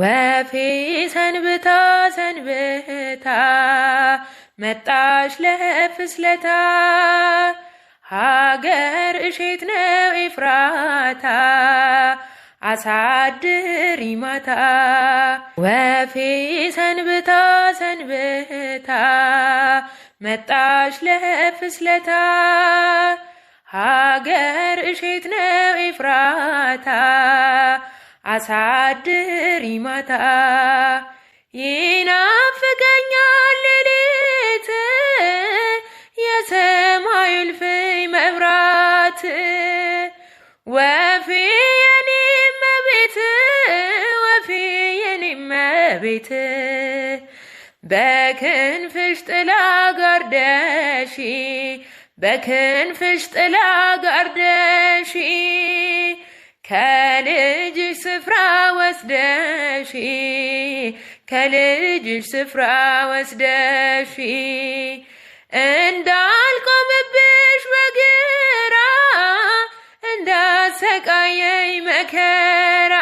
ወፌ ሰንብታ ሰንብታ መጣች ለፍስለታ ሀገር እሼት ነው ኤፍራታ አሳድሪ ማታ። ወፌ ሰንብታ ሰንብታ መጣች ለፍስለታ ሀገር እሼት ነው ኤፍራታ አሳድሪ ማታ። ይናፍቀኛል ሌሊት የሰማዩ እልፍኝ መብራት ወፌ የኔ እመቤት ወፌ የኔ እመቤት በክንፍሽ ጥላ ጋርደሽ በክንፍሽ ጥላ ጋርደሽ ከልጅሽ ስፍራ ወስደሽ ከልጅሽ ስፍራ ወስደሽ እንዳልቆምብሽ በግራ እንዳሰቃየኝ መከራ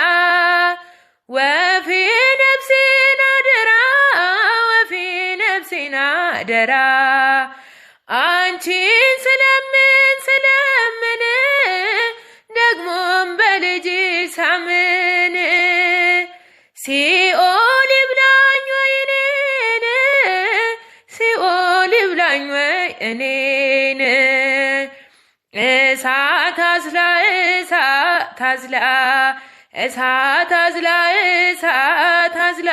ወፌ ነፍሴን አደራ ወፌ ነፍሴን አደራ አንቺን ስለምን ስለምን ደግሞም በልጅሽ ሳምን ሲኦል ይብላኝ ወይ እኔን ሲኦል ይብላኝ ወይ እኔን እሳት አዝላ እሳት አዝላ እሳት አዝላ እሳት አዝላ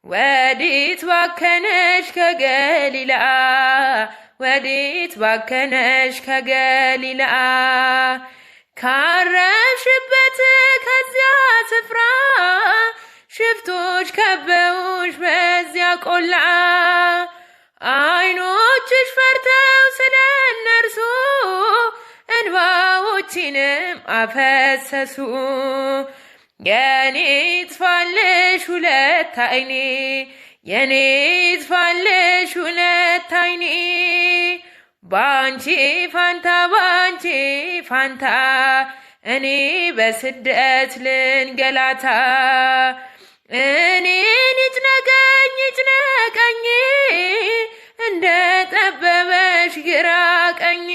ወዲት ባከነሽ ከገሊላ ወዲት ባከነሽ ከገሊላ ካረፍሽበት ከዚያ ስፍራ ሽፍቶች ከበውሽ በዚያ ቆላ ዓይኖችሽ ፈርተው ስለ እነርሱ እንባዎችንም አፈሰሱ። የኔ ይጥፋልሽ ሁለት ዓይኔ የኔ ይጥፋልሽ ሁለት ዓይኔ ባንቺ ፋንታ ባንቺ ፋንታ እኔ በስደት ልንገላታ እኔን ይጭነቀኝ ይጭነቀኝ እንደ ጠበበሽ ግራ ቀኝ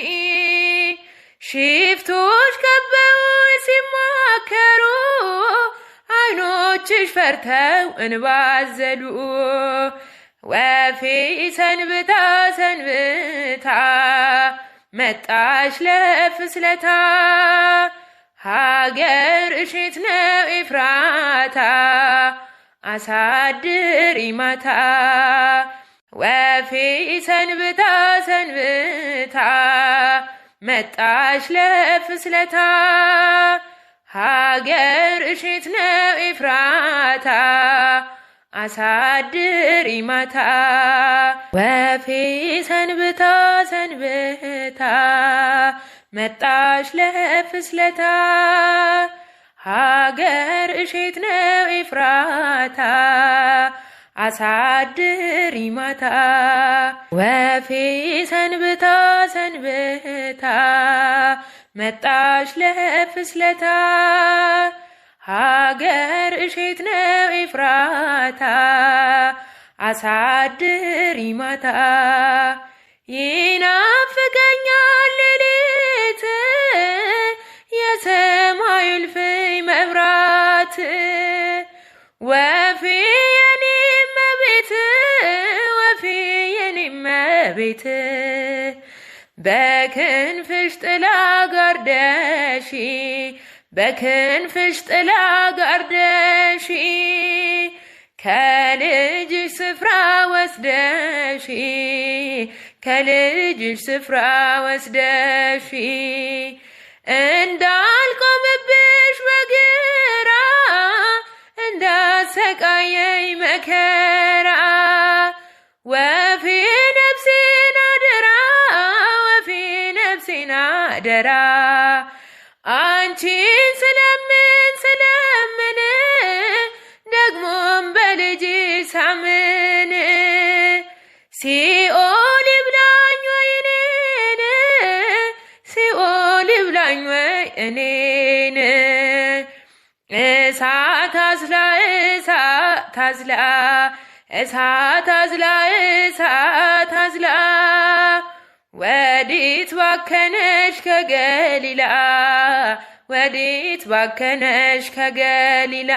ሽፍቶች ከበው ሲማከሩ ዓይኖችሽ ፈርተው እንባዘሉ ወፌ ሰንብታ ሰንብታ መጣች ለፍስለታ ሀገር እሼት ነው ኤፍራታ አሳድሪ ማታ። ወፌ ሰንብታ ሰንብታ መጣች ለፍስለታ ሀገር እሼት ነው ኤፍራታ አሳድሪ ማታ። ወፌ ሰንብታ ሰንብታ መጣች ለፍስለታ ሀገር እሼት ነው ኤፍራታ አሳድሪ ማታ። ወፌ ሰንብታ ሰንብታ መጣች ለፍስለታ ሀገር እሼት ነው ኤፍራታ አሳድሪ ማታ። ይናፍቀኛል ሌሊት የሰማዩ እልፍኝ መብራት ወፌ የኔ እመቤት ወፌ የኔ እመቤት በክንፍሽ ጥላ ጋርደሽ በክንፍሽ ጥላ ጋርደሽ ከልጅሽ ስፍራ ወስደሽ ከልጅሽ ስፍራ ወስደሽ እንዳልቆምብሽ በግራ እንዳሰቃየኝ መከራ ወፌ ነፍሴን አደራ ወፌ ነፍሴን አደራ አንቺን ስለምን ስለምን ደግሞም በልጅሽ ሳምን ሲኦል ይብላኝ ወይ እኔን ሲኦል ይብላኝ ወይ እኔን እሳት አዝላ ታዝላ እሳት አዝላ እሳት አዝላ ወዴት ባከነሽ ከገሊላ ወዴት ባከነሽ ከገሊላ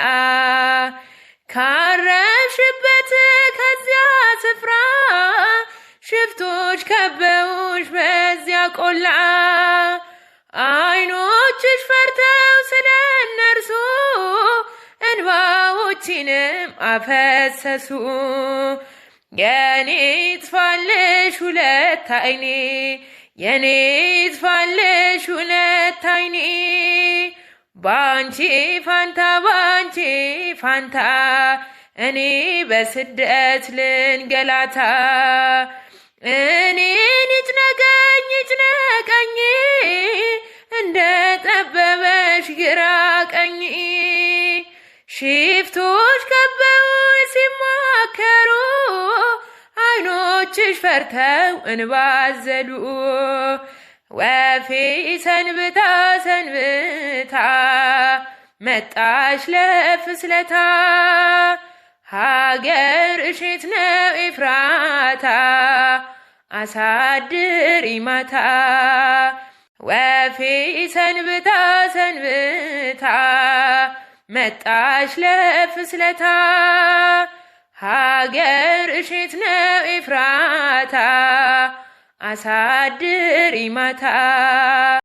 ካረፍሽበት ከዚያ ስፍራ ሽፍቶች ከበውሽ በዚያ ቆላ ዓይኖችሽ ፈርተው ስለ እነርሱ እንባዎችንም አፈሰሱ። የኔ ይጥፋልሽ ሁለት ዓይኔ የኔ ይጥፋልሽ ሁለት ዓይኔ ባንቺ ፋንታ ባንቺ ፋንታ እኔ በስደት ልንገላታ እኔን ይጭነቀኝ ይጭነቀኝ እንደ ጠበበሽ ግራ ቀኝ ሽፍቶች ከበው ሲማከሩ ዓይኖችሽ ፈርተው እንባ አዘሉ። ወፌ ሰንብታ ሰንብታ መጣሽ ለፍስለታ ሀገርሽ የት ነው ኤፍራታ አሳድሪ ማታ ወፌ ሰንብታ ሰንብታ መጣሽ ለፍስለታ ሀገርሽ የት ነው ኤፍራታ አሳድሪ ማታ